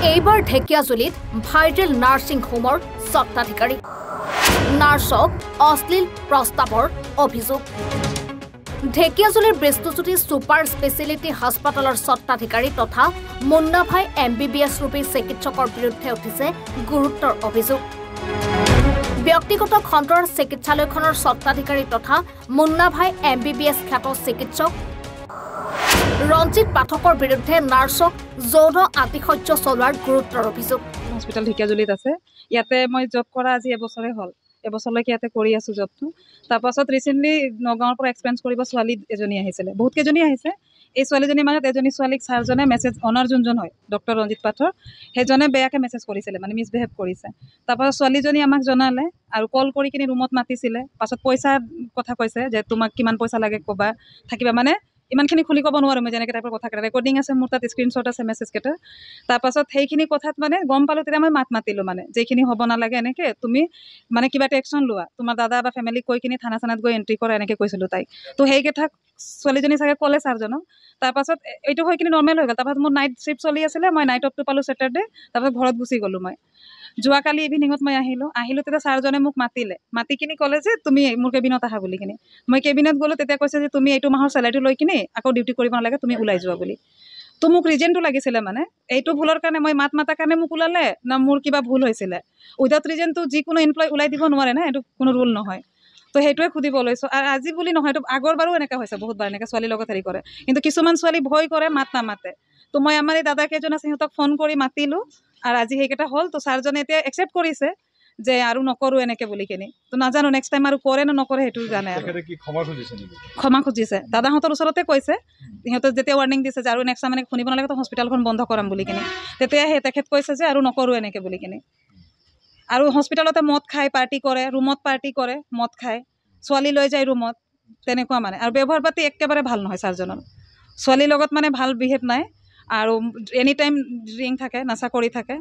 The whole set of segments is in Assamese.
এইবাৰ ঢেকিয়াজুলিত ভাইৰেল নাৰ্ছিং হোমৰ স্বত্বাধিকাৰী নাৰ্ছক অশ্লীল প্ৰস্তাৱৰ অভিযোগ ঢেকিয়াজুলিৰ বৃষ্টজ্যোতি ছুপাৰ স্পেচিয়েলিটি হাস্পাতালৰ স্বত্বাধিকাৰী তথা মুন্নাভাই MBBS ৰূপী চিকিৎসকৰ বিৰুদ্ধে উঠিছে গুৰুতৰ অভিযোগ ব্যক্তিগত খণ্ডৰ চিকিৎসালয়খনৰ স্বত্বাধিকাৰী তথা মুন্নাভাই MBBS খ্যাত চিকিৎসক ৰঞ্জিত পাঠকৰ বিৰুদ্ধে নাৰ্ছক যৌন আতিশয্য চলোৱাৰ গুৰুতৰ অভিযোগ হস্পিটেল ঢেকিয়াজুলিত আছে ইয়াতে মই জব কৰা আজি এবছৰে হ'ল এবছৰলৈকে ইয়াতে কৰি আছো জবটো তাৰপাছত ৰিসেন্টলি নগাঁৱৰ পৰা এক্সপেন্স কৰিব ছোৱালী এজনী আহিছিলে বহুত কেইজনী আহিছে এই ছোৱালীজনী মাজত এজনী ছোৱালীক ছাৰজনে মেছেজ অনাৰ যোনজন হয় ডক্টৰ ৰঞ্জিত পাঠৰ হেজনে বেয়াকে মেছেজ কৰিছিলে মানে মিছবিহেভ কৰিছে তাৰপাছত ছোৱালীজনী আমাক জনালে আৰু কল কৰি কিনি ৰুমত মাতিছিলে পাছত পইচা কথা কৈছে যে তোমাক কিমান পইচা লাগে কবা থাকিবা মানে ইমানখিনি খুলি ক'ব নোৱাৰো মই যেনেকৈ টাইপৰ কথা কেইটা ৰেকৰ্ডিং আছে মোৰ তাত স্ক্ৰীনশ্বট আছে মেছেজ কেইটা তাৰপাছত সেইখিনি কথাত মানে গম পালোঁ তেতিয়া মই মাতিলোঁ মানে যেইখিনি হ'ব নালাগে এনেকৈ তুমি মানে কিবা এটা একশ্যন লোৱা তোমাৰ দাদা বা ফেমিলিক কৈ কিনি থানা চানাত গৈ এণ্ট্ৰি কৰা এনেকৈ কৈছিলোঁ তাইক তো সেই কথা ছোৱালীজনী চাগে ক'লে ছাৰজনক তাৰপাছত এইটো হৈ কিনি নৰ্মেল হৈ গ'ল তাৰপাছত মোৰ নাইট শ্বিফ্ট চলি আছিলে মই নাইট অফটো পালোঁ ছেটাৰডে তাৰপাছত ঘৰত গুচি গ'লোঁ মই যোৱাকালি ইভিনিঙত মই আহিলোঁ তেতিয়া ছাৰজনে মোক মাতি কিনি ক'লে যে তুমি মোৰ কেবিনত আহা বুলি কিনি মই কেবিনত গ'লোঁ তেতিয়া কৈছে যে তুমি এইটো মাহৰ চেলাৰীটো লৈ কিনি আকৌ ডিউটি কৰিব নালাগে তুমি ওলাই যোৱা বুলি তো মোক ৰিজনটো লাগিছিলে মানে এইটো ভুলৰ কাৰণে মই মাতা কাৰণে মোক ওলালে না মোৰ কিবা ভুল হৈছিলে উইদাউট ৰিজনটো যিকোনো এমপ্লয় ওলাই দিব নোৱাৰে না এইটো কোনো ৰুল নহয় তো সেইটোৱে সুধিব লৈছোঁ আৰু আজি বুলি নহয় এইটো আগৰবাৰো এনেকৈ হৈছে বহুতবাৰ এনেকৈ ছোৱালীৰ লগত হেৰি কৰে কিন্তু কিছুমান ছোৱালী ভয় কৰে নামাতে তো মই আমাৰ এই দাদা কেইজন আছে সিহঁতক ফোন কৰি মাতিলোঁ আৰু আজি সেইকেইটা হ'ল তো ছাৰজনে এতিয়া একচেপ্ট কৰিছে যে আৰু নকৰোঁ এনেকৈ বুলি কিনি তো নাজানো নেক্সট টাইম আৰু কৰে নে নকৰে সেইটো জানে আৰু ক্ষমা খুজিছে দাদাহঁতৰ ওচৰতে কৈছে সিহঁতে যেতিয়া ৱাৰ্ণিং দিছে যে আৰু নেক্সট টাইম মানে শুনিব নালাগে তো হস্পিটেলখন বন্ধ কৰাম বুলি কিনি তেতিয়া সেই তেখেত কৈছে যে আৰু নকৰোঁ এনেকৈ বুলি কিনি আৰু হস্পিটেলতে মদ খাই পাৰ্টি কৰে ৰুমত পাৰ্টি কৰে মদ খায় ছোৱালী লৈ যায় ৰুমত তেনেকুৱা মানে আৰু ব্যৱহাৰ পাতি একেবাৰে ভাল নহয় ছাৰজনৰ ছোৱালীৰ লগত মানে ভাল বিহেভ নাই আৰু এনি টাইম ড্ৰিংক থাকে নাচা কৰি থাকে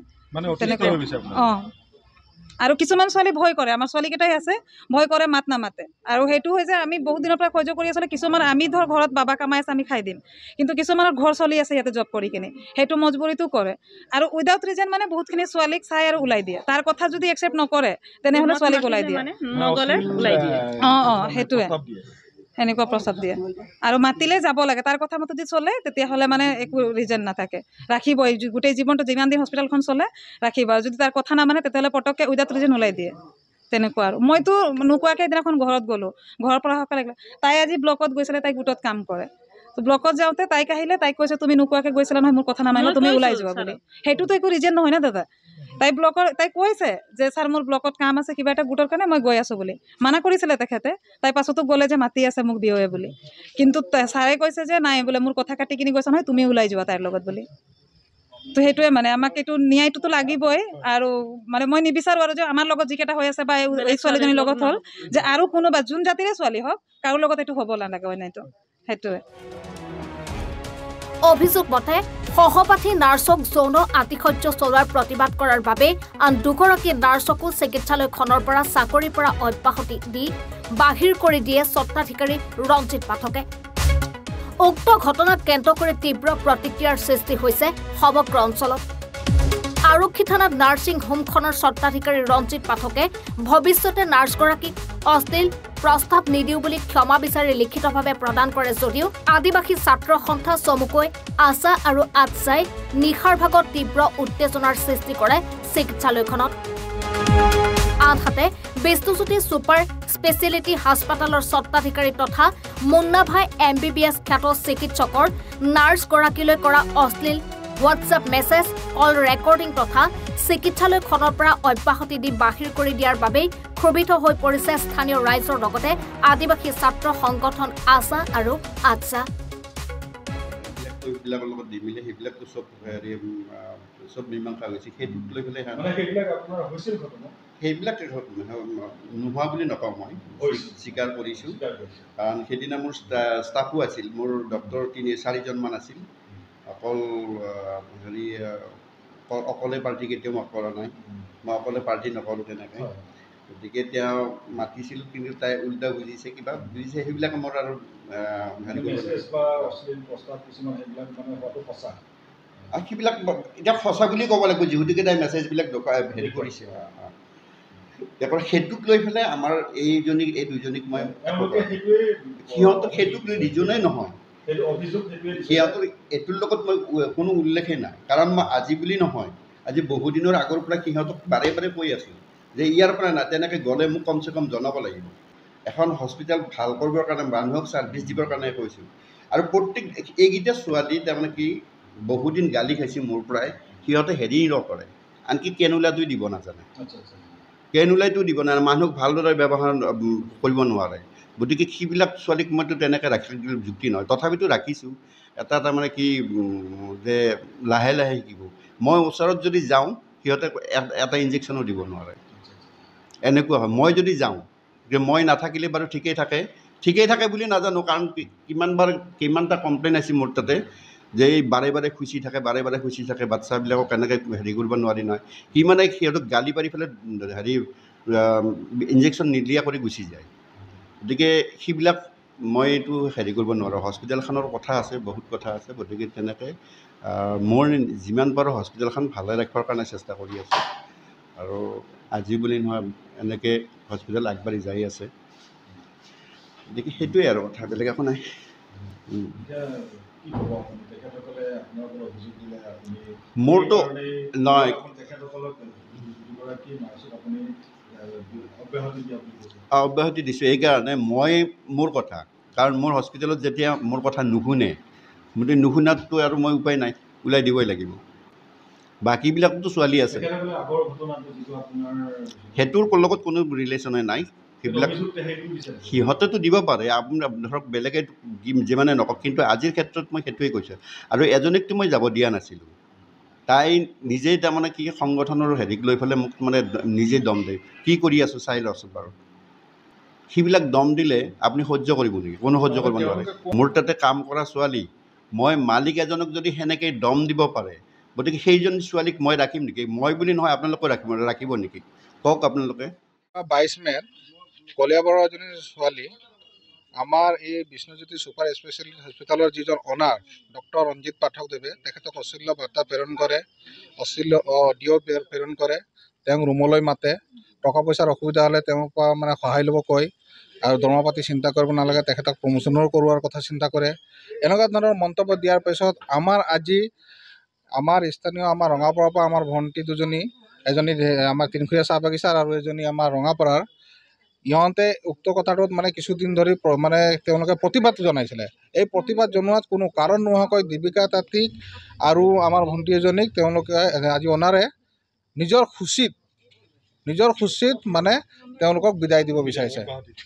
তেনেকুৱা অঁ আৰু কিছুমান ছোৱালী ভয় কৰে আমাৰ ছোৱালীকেইটাই আছে ভয় কৰে নামাতে আৰু সেইটো হৈছে আমি বহুত দিনৰ পৰা সহ্য কৰি আছিলোঁ কিছুমান আমি ধৰ ঘৰত বাবা কামাই আছে আমি খাই দিম কিন্তু কিছুমানৰ ঘৰ চলি আছে ইয়াতে জব কৰি কিনে সেইটো মজবুৰিটো কৰে আৰু উইদাউট ৰিজন মানে বহুতখিনি ছোৱালীক চাই আৰু ওলাই দিয়ে তাৰ কথা যদি একচেপ্ট নকৰে তেনেহ'লে ছোৱালীক ওলাই দিয়ে অঁ সেইটোৱে এনেকুৱা প্ৰস্তাৱ দিয়ে আৰু মাতিলে যাব লাগে তাৰ কথা মতে যদি চলে তেতিয়াহ'লে মানে একো ৰিজন নাথাকে ৰাখিব গোটেই জীৱনটো যিমান দিন হস্পিটেলখন চলে ৰাখিব আৰু যদি তাৰ কথা নামানে তেতিয়াহ'লে পটককৈ উইদাউট ৰিজন ওলাই দিয়ে তেনেকুৱা আৰু মইতো নোকোৱাকৈ এদিনাখন ঘৰত গ'লোঁ ঘৰৰ পৰা সকলে তাই আজি ব্লকত গৈছিলে তাই গোটত কাম কৰে তো ব্লকত যাওঁতে তাইক আহিলে তাইক কৈছে তুমি নোকোৱাকৈ গৈছিলা নহয় মোৰ কথা নামানিলে তুমি ওলাই যোৱা বুলি সেইটোতো একো ৰিজন নহয় না দাদা তাই কৈছে যে ছাৰ মোৰ ব্লকত কাম আছে কিবা এটা গোটৰ কাৰণে মই গৈ আছোঁ বুলি মানা কৰিছিলে তেখেতে তাই পাছতো গ'লে যে মাতি আছে মোক বিঅ'য়ে বুলি কিন্তু ছাৰে কৈছে যে নাই বোলে মোৰ কথা কাটি কিনি গৈছা নহয় তুমি ওলাই যোৱা তাইৰ লগত বুলি তো সেইটোৱে মানে আমাক এইটো ন্যায়টোতো লাগিবই আৰু মানে মই নিবিচাৰোঁ আৰু যে আমাৰ লগত যিকেইটা হৈ আছে বা এই ছোৱালীজনীৰ লগত হ'ল যে আৰু কোনোবা যোন জাতিৰে ছোৱালী হওক কাৰো লগত এইটো হ'ব নালাগে অন্যায়টো সেইটোৱে অভিযোগ মতে সহপাঠী নাৰ্ছক যৌন আতিশয্য চলোৱাৰ প্ৰতিবাদ কৰাৰ বাবে আন দুগৰাকী নাৰ্ছকো চিকিৎসালয়খনৰ পৰা চাকৰিৰ পৰা অব্যাহতি দি বাহিৰ কৰি দিয়ে স্বত্বাধিকাৰী ৰঞ্জিত পাঠকে উক্ত ঘটনাক কেন্দ্ৰ কৰি তীব্ৰ প্ৰতিক্ৰিয়াৰ সৃষ্টি হৈছে সমগ্ৰ অঞ্চলত আৰক্ষী থানাত নাৰ্ছিং হোমখনৰ স্বত্বাধিকাৰী ৰঞ্জিত পাঠকে ভৱিষ্যতে নাৰ্ছগৰাকীক অশ্লীল প্ৰস্তাৱ নিদিওঁ বুলি ক্ষমা বিচাৰি লিখিতভাৱে প্ৰদান কৰে যদিও আদিবাসী ছাত্ৰ সন্থা চমুকৈ আশা আৰু আচ্ছাই নিশাৰ ভাগত তীব্ৰ উত্তেজনাৰ সৃষ্টি কৰে চিকিৎসালয়খনত আনহাতে বৃষ্টজ্যোতি ছুপাৰ স্পেচিয়েলিটি হাস্পাতালৰ স্বত্বাধিকাৰী তথা মুন্নাভাই MBBS খ্যাত চিকিৎসকৰ নাৰ্ছগৰাকীলৈ কৰা অশ্লীল হোৱাটছএপ মেছেজ কল ৰেকৰ্ডিং তথা চিকিৎসালয়খনৰ পৰা অব্যাহতি দি বাহিৰ কৰি দিয়াৰ বাবেই ক্ষোভিত হৈ পৰিছে স্থানীয় ৰাইজৰ লগতে আদিবাসী ছাত্ৰ সংগঠন আশা আৰু আচ্ছা সেইবিলাক নোহোৱা বুলি নকওঁ মই স্বীকাৰ কৰিছোঁ কাৰণ সেইদিনা মোৰ ষ্টাফো আছিল মোৰ ডক্টৰ 3-4জনমান আছিল অকল হেৰি অকলে পাৰ্টি কেতিয়াও মই কৰা নাই মই অকলে পাৰ্টি নকৰোঁ তেনেকৈ গতিকে তেওঁ মাতিছিলোঁ কিন্তু তাই উল্টা বুজিছে কিবা বুজিছে সেইবিলাক মোৰ আৰু সেইবিলাক এতিয়া সঁচা বুলি ক'ব লাগিব, যিহেতুকে তাই মেছেজবিলাক হেৰি কৰিছে। তাৰপৰা সেইটোক লৈ পেলাই আমাৰ এই দুইজনীক মই সিহঁতক সেইটোক লৈ দুজনেই নহয়, সিহঁতৰ এইটোৰ লগত মই কোনো উল্লেখেই নাই। কাৰণ মই আজি বুলি নহয়, আজি বহুদিনৰ আগৰ পৰা সিহঁতক বাৰে বাৰে কৈ আছোঁ যে ইয়াৰ পৰা নাই, তেনেকৈ গ'লে মোক কমচে কম জনাব লাগিব। এখন হস্পিটেল ভাল কৰিবৰ কাৰণে, মানুহক ছাৰ্ভিচ দিবৰ কাৰণে কৈছোঁ। আৰু প্ৰত্যেক এইকেইটা ছোৱালী তাৰমানে কি বহুদিন গালি খাইছে মোৰ পৰাই, সিহঁতে হেৰি নকৰে, আনকি কেনুলাটো দিব নাজানে, কেনুলাইটো দিব নাজানে, মানুহক ভালদৰে ব্যৱহাৰ কৰিব নোৱাৰে। গতিকে সেইবিলাক ছোৱালীক মইতো তেনেকৈ ৰাখি যুক্তি নহয়, তথাপিতো ৰাখিছোঁ। এটা তাৰমানে কি যে লাহে লাহে শিকিব। মই ওচৰত যদি যাওঁ সিহঁতে এটা ইনজেকশ্যনো দিব নোৱাৰে, এনেকুৱা হয়। মই যদি যাওঁ, যে মই নাথাকিলে বাৰু ঠিকেই থাকে বুলি নাজানো, কাৰণ কিমানটা কমপ্লেইন আছে মোৰ তাতে যে এই বাৰে বাৰে খুচি থাকে, বাচ্চাবিলাকক কেনেকৈ হেৰি কৰিব নোৱাৰি নহয়। সি মানে সিহঁতক গালি পাৰি পেলাই হেৰি ইনজেকশ্যন নিদিয়া কৰি গুচি যায়। গতিকে সেইবিলাক মইতো হেৰি কৰিব নোৱাৰোঁ। হস্পিটেলখনৰ কথা আছে, বহুত কথা আছে। গতিকে তেনেকৈ মোৰ যিমান পাৰোঁ হস্পিটেলখন ভালে ৰাখিবৰ কাৰণে চেষ্টা কৰি আছোঁ। আৰু আজি বুলি নহয়, এনেকৈ হস্পিটেল আগবাঢ়ি যাই আছে। গতিকে সেইটোৱে আৰু কথা, বেলেগ একো নাই। মোৰতো নহয়, অব্যাহতি দিছোঁ এইকাৰণে মোৰ কথা, কাৰণ মোৰ হস্পিটেলত যেতিয়া মোৰ কথা নুশুনে, নুশুনাততো আৰু মই উপায় নাই, ওলাই দিবই লাগিব। বাকীবিলাকতো ছোৱালী আছে, সেইটোৰ লগত কোনো ৰিলেশ্যনে নাই। সেইবিলাক সিহঁতেতো দিব পাৰে, আপোনাৰ ধৰক বেলেগে যিমানে নকওক, কিন্তু আজিৰ ক্ষেত্ৰত মই সেইটোৱে কৈছোঁ। আৰু এজনীকতো মই যাব দিয়া নাছিলোঁ, তাই নিজেই তাৰমানে কি সংগঠনৰ হেৰিক লৈ পেলাই মোক মানে নিজেই দম দিয়ে, কি কৰি আছোঁ চাই লওঁচোন বাৰু। সেইবিলাক দম দিলে আপুনি সহ্য কৰিব নেকি? কোনো সহ্য কৰিব নোৱাৰে। মোৰ তাতে কাম কৰা ছোৱালী, মই মালিক এজনক যদি সেনেকৈ দম দিব পাৰে, গতিকে সেইজন ছোৱালীক মই ৰাখিম নেকি? মই বুলি নহয়, আপোনালোকে ৰাখিব নেকি? কওক আপোনালোকে। 22 মে'ত কলিয়াবৰৰ এজনী ছোৱালী আমাৰ এই বিষ্ণুজ্যোতি ছুপাৰ স্পেচিয়েলিটি হস্পিটেলৰ যিজন অনাৰ ডক্টৰ ৰঞ্জিত পাঠকদেৱে তেখেতক অশ্লীল বাৰ্তা প্ৰেৰণ কৰে, অশ্লীল অডিঅ' প্ৰেৰণ কৰে। তেওঁক ৰুমলৈ মাতে, টকা পইচাৰ অসুবিধা হ'লে তেওঁৰ পৰা মানে সহায় ল'ব কয়, আৰু দৰমহা পাতি চিন্তা কৰিব নালাগে, তেখেতক প্ৰমোচনৰ কৰোৱাৰ কথা চিন্তা কৰে। এনেকুৱা ধৰণৰ মন্তব্য দিয়াৰ পিছত আমাৰ স্থানীয় আমাৰ ৰঙাপাৰাৰ পৰা আমাৰ ভণ্টি দুজনী, এজনী আমাৰ তিনিখুৰীয়া চাহ বাগিচাৰ আৰু এজনী আমাৰ ৰঙাপাৰাৰ, ইহঁতে উক্ত কথাটোত মানে কিছুদিন ধৰি মানে তেওঁলোকে প্ৰতিবাদ জনাইছিলে। এই প্ৰতিবাদ জনোৱাত কোনো কাৰণ নোহোৱাকৈ দীপিকা তাঁতীক আৰু আমাৰ ভণ্টি এজনীক তেওঁলোকে আজি অনাৰে নিজৰ খুচিত মানে তেওঁলোকক বিদায় দিব বিচাৰিছে,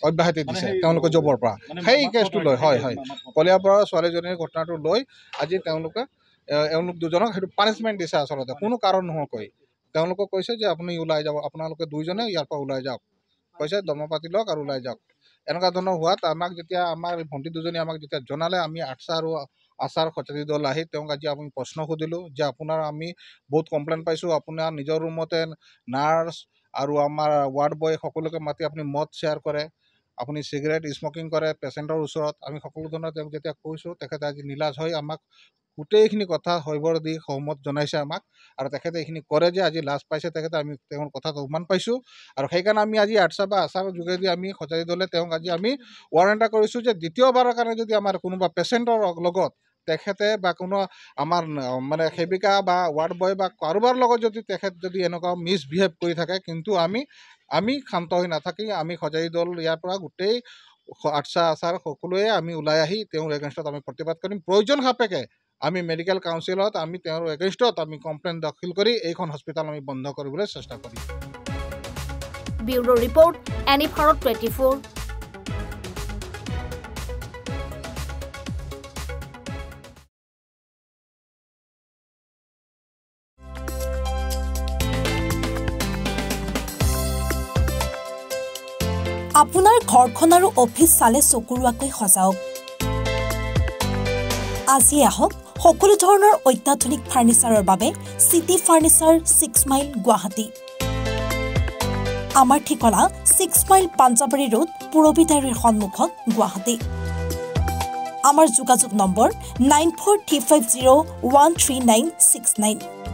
অব্যাহতি দিছে তেওঁলোকে জবৰ পৰা। সেই কেছটো লৈ হয় কলিয়াবৰৰ ছোৱালীজনীৰ ঘটনাটো লৈ আজি এওঁলোক দুজনক সেইটো পানিছমেণ্ট দিছে। আচলতে কোনো কাৰণ নোহোৱাকৈ তেওঁলোকক কৈছে যে আপুনি ওলাই যাব, আপোনালোকে দুইজনে ইয়াৰ পৰা ওলাই যাওক, কৈছে দৰমহা পাতি লওক আৰু ওলাই যাওক। এনেকুৱা ধৰণৰ হোৱাত আমাক যেতিয়া আমাৰ ভণ্টি দুজনী আমাক যেতিয়া জনালে, আমি আটছা আৰু আচাৰ সচেতী দল আহি তেওঁক আজি আমি প্ৰশ্ন সুধিলোঁ যে আপোনাৰ আমি বহুত কমপ্লেইন পাইছোঁ, আপোনাৰ নিজৰ ৰুমতে নাৰ্ছ আৰু আমাৰ ৱাৰ্ড বয় সকলোকে মাতি আপুনি মদ শ্বেয়াৰ কৰে, আপুনি চিগাৰেট স্মকিং কৰে পেচেণ্টৰ ওচৰত। আমি সকলো ধৰণৰ তেওঁক যেতিয়া কৈছোঁ, তেখেতে আজি নিলাজ হৈ আমাক গোটেইখিনি কথা সৈবৰ দি সহমত জনাইছে আমাক, আৰু তেখেতে এইখিনি কৰে যে আজি লাজ পাইছে তেখেতে, আমি তেওঁৰ কথাত অভিমান পাইছোঁ। আৰু সেইকাৰণে আমি আজি আটছা বা আচাৰৰ যোগেদি আমি সজাতি দলে তেওঁক আজি আমি ৱাৰেণ্ট কৰিছোঁ যে দ্বিতীয়বাৰৰ কাৰণে যদি আমাৰ কোনোবা পেচেণ্টৰ লগত তেখেতে বা কোনো আমাৰ মানে সেৱিকা বা ৱাৰ্ড বয় বা কাৰোবাৰ লগত যদি এনেকুৱা মিছবিহেভ কৰি থাকে, কিন্তু আমি শান্ত হৈ নাথাকি আমি সজাতি দল ইয়াৰ পৰা গোটেই আটছা আচাৰ সকলোৱে আমি ওলাই আহি তেওঁৰ এগেইনষ্টত আমি প্ৰতিবাদ কৰিম। প্ৰয়োজন সাপেক্ষে আমি মেডিকেল কাউন্সিলত আমি তেওঁৰ এগেইনষ্টত আমি কমপ্লেইন দাখিল কৰি এইখন হস্পিটেল আমি বন্ধ কৰিবলৈ চেষ্টা কৰিম। Bureau report, any Bharat 24। আপোনাৰ ঘৰখন আৰু অফিচ চালে চকুৰুৱাকৈ সজাওক। আজি আহক সকলো ধৰণৰ অত্যাধুনিক ফাৰ্নিচাৰৰ বাবে চিটি ফাৰ্নিচাৰ 6 মাইল গুৱাহাটী। আমাৰ ঠিকনা 6 মাইল পাঞ্জাবাৰী ৰোড, পুৰবী দাইৰীৰ সন্মুখত, গুৱাহাটী। আমাৰ যোগাযোগ নম্বৰ 9435013969